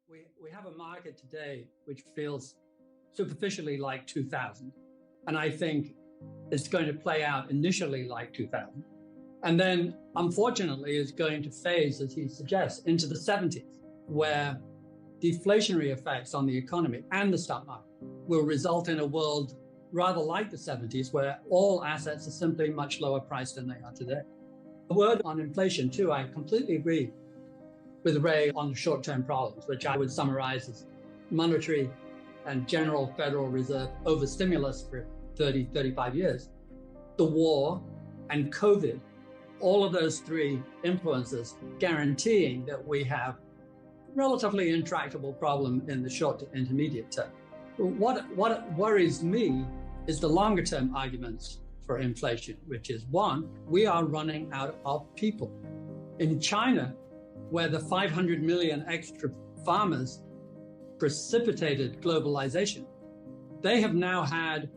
We have a market today which feels superficially like 2000. And I think it's going to play out initially like 2000. And then, unfortunately, is going to phase, as he suggests, into the 70s, where deflationary effects on the economy and the stock market will result in a world rather like the 70s, where all assets are simply much lower priced than they are today. A word on inflation, too. I completely agree with Ray on short-term problems, which I would summarize as monetary and general Federal Reserve overstimulus for 30, 35 years, the war and COVID, all of those three influences guaranteeing that we have relatively intractable problem in the short to intermediate term. What worries me is the longer term arguments for inflation, which is one, we are running out of people. In China, where the 500 million extra farmers precipitated globalization, they have now had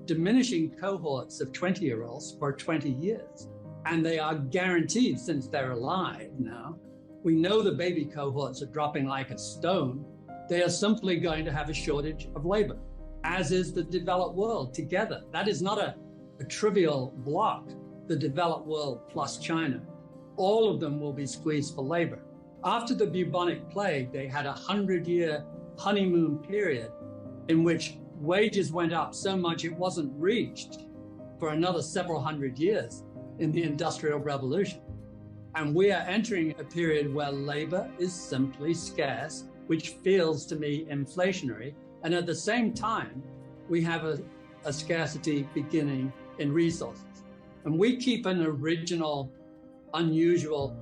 diminishing cohorts of 20-year-olds for 20 years. And they are guaranteed, since they're alive now, we know the baby cohorts are dropping like a stone. They are simply going to have a shortage of labor, as is the developed world together. That is not a trivial block, the developed world plus China. All of them will be squeezed for labor. After the bubonic plague, they had a 100-year honeymoon period in which wages went up so much it wasn't reached for another several hundred years in the Industrial Revolution. And we are entering a period where labor is simply scarce, which feels to me inflationary. And at the same time, we have a scarcity beginning in resources. And we keep an original, unusual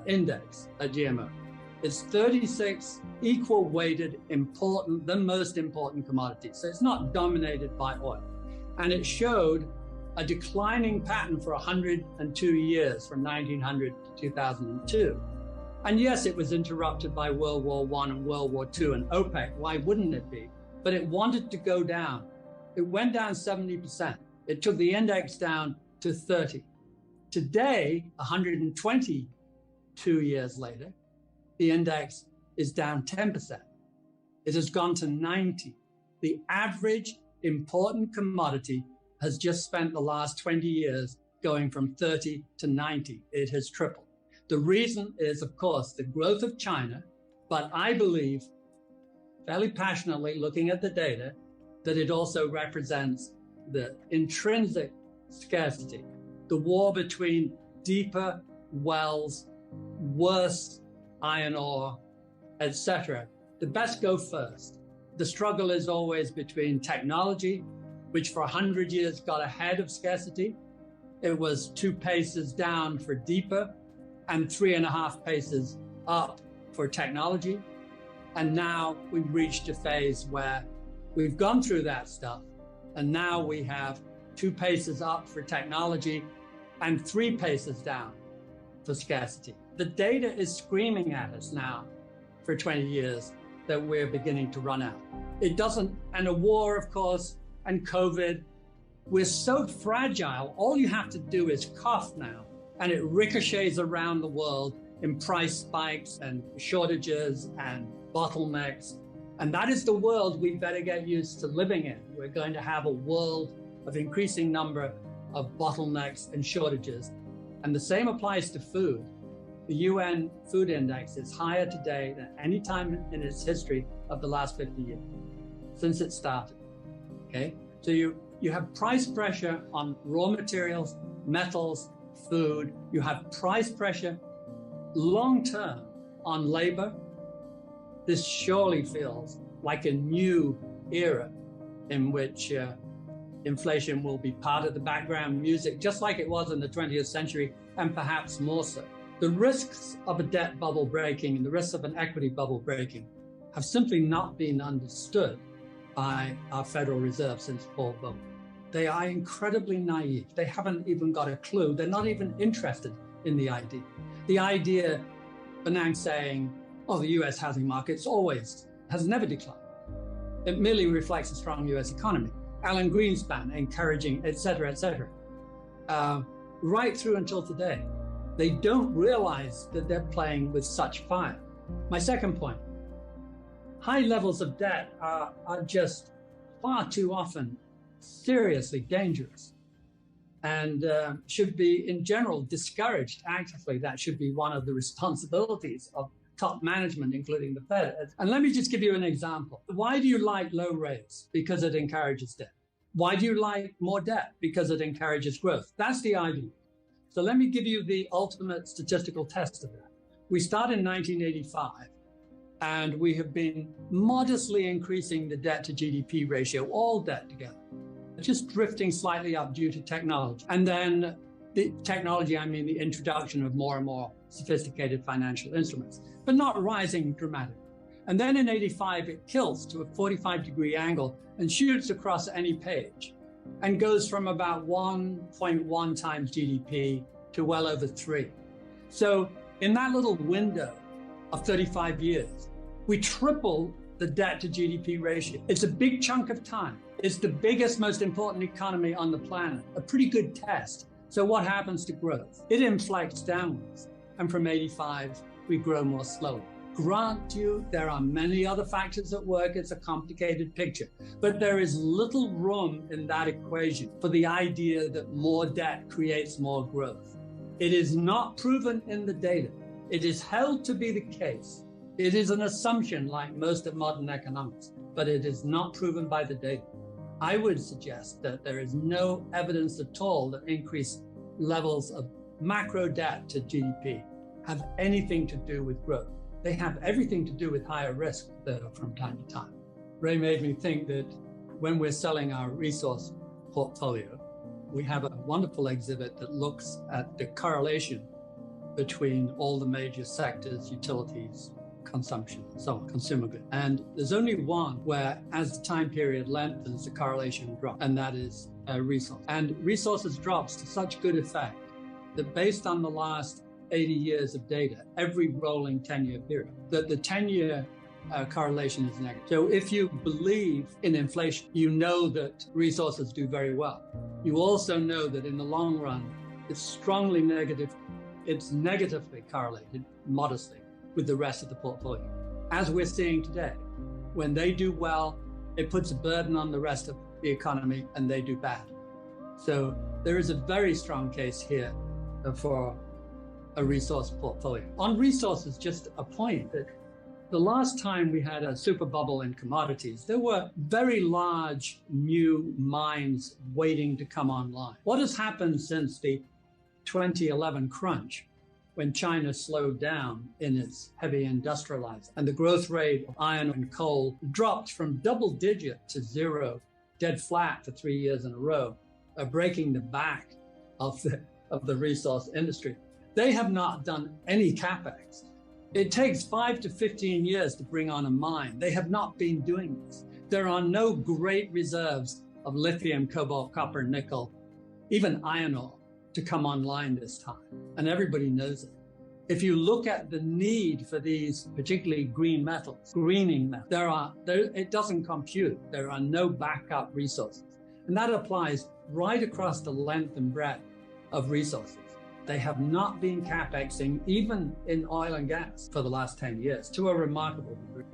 index at GMO. It's 36 equal weighted important, the most important commodities. So it's not dominated by oil. And it showed a declining pattern for 102 years, from 1900 to 2002. And yes, it was interrupted by World War I and World War II and OPEC. Why wouldn't it be? But it wanted to go down. It went down 70%. It took the index down to 30. Today, 122 years later, the index is down 10%. It has gone to 90. The average important commodity has just spent the last 20 years going from 30 to 90. It has tripled. The reason is, of course, the growth of China, but I believe, fairly passionately looking at the data, that it also represents the intrinsic scarcity, the war between deeper wells, worse iron ore, etc. The best go first. The struggle is always between technology, which for 100 years got ahead of scarcity. It was 2 paces down for deeper and 3.5 paces up for technology. And now we've reached a phase where we've gone through that stuff. And now we have 2 paces up for technology and 3 paces down for scarcity. The data is screaming at us now for 20 years that we're beginning to run out. It doesn't, and a war, of course, and COVID, we're so fragile. All you have to do is cough now, and it ricochets around the world in price spikes and shortages and bottlenecks. And that is the world we better get used to living in. We're going to have a world of increasing number of bottlenecks and shortages. And the same applies to food. The UN Food Index is higher today than any time in its history of the last 50 years, since it started. Okay, so you have price pressure on raw materials, metals, food. You have price pressure long-term on labor. This surely feels like a new era in which inflation will be part of the background music, just like it was in the 20th century, and perhaps more so. The risks of a debt bubble breaking and the risks of an equity bubble breaking have simply not been understood by our Federal Reserve since Paul Volcker. They are incredibly naive. They haven't even got a clue. They're not even interested in the idea. The idea, Benang saying, oh, the US housing market has never declined. It merely reflects a strong US economy. Alan Greenspan encouraging, et cetera, right through until today. They don't realize that they're playing with such fire. My second point, High levels of debt are just far too often seriously dangerous and should be, in general, discouraged. Actively, that should be one of the responsibilities of top management, including the Fed. And let me just give you an example. Why do you like low rates? Because it encourages debt. Why do you like more debt? Because it encourages growth. That's the idea. So let me give you the ultimate statistical test of that. We start in 1985, and we have been modestly increasing the debt to GDP ratio, all debt together, just drifting slightly up due to technology. And then the technology, I mean the introduction of more and more sophisticated financial instruments, but not rising dramatically. And then in 85, it tilts to a 45-degree angle and shoots across any page and goes from about 1.1 times GDP to well over 3. So in that little window of 35 years, we triple the debt to GDP ratio. It's a big chunk of time. It's the biggest, most important economy on the planet, a pretty good test. So what happens to growth? It inflects downwards. And from 85, we grow more slowly. Grant you, there are many other factors at work. It's a complicated picture, but there is little room in that equation for the idea that more debt creates more growth. It is not proven in the data. It is held to be the case. It is an assumption like most of modern economics, but it is not proven by the data. I would suggest that there is no evidence at all that increased levels of macro debt to GDP have anything to do with growth. They have everything to do with higher risk from time to time. Ray made me think that when we're selling our resource portfolio, we have a wonderful exhibit that looks at the correlation between all the major sectors, utilities, consumption, and so on, consumer goods. And there's only one where, as the time period lengthens, the correlation drops, and that is resource. And resources drops to such good effect that based on the last 80 years of data, every rolling 10-year period, that the 10-year correlation is negative. So if you believe in inflation, you know that resources do very well. You also know that in the long run, it's strongly negative. It's negatively correlated, modestly, with the rest of the portfolio. As we're seeing today, when they do well, it puts a burden on the rest of the economy and they do bad. So there is a very strong case here for a resource portfolio. On resources, just a point that the last time we had a super bubble in commodities, there were very large new mines waiting to come online. What has happened since the 2011 crunch, when China slowed down in its heavy industrializing and the growth rate of iron and coal dropped from double digit to zero, dead flat for 3 years in a row, breaking the back of the resource industry. They have not done any CapEx. It takes 5 to 15 years to bring on a mine. They have not been doing this. There are no great reserves of lithium, cobalt, copper, nickel, even iron ore to come online this time. And everybody knows it. If you look at the need for these, particularly green metals, greening metals, it doesn't compute. There are no backup resources. And that applies right across the length and breadth of resources. They have not been CapExing, even in oil and gas, for the last 10 years, to a remarkable degree.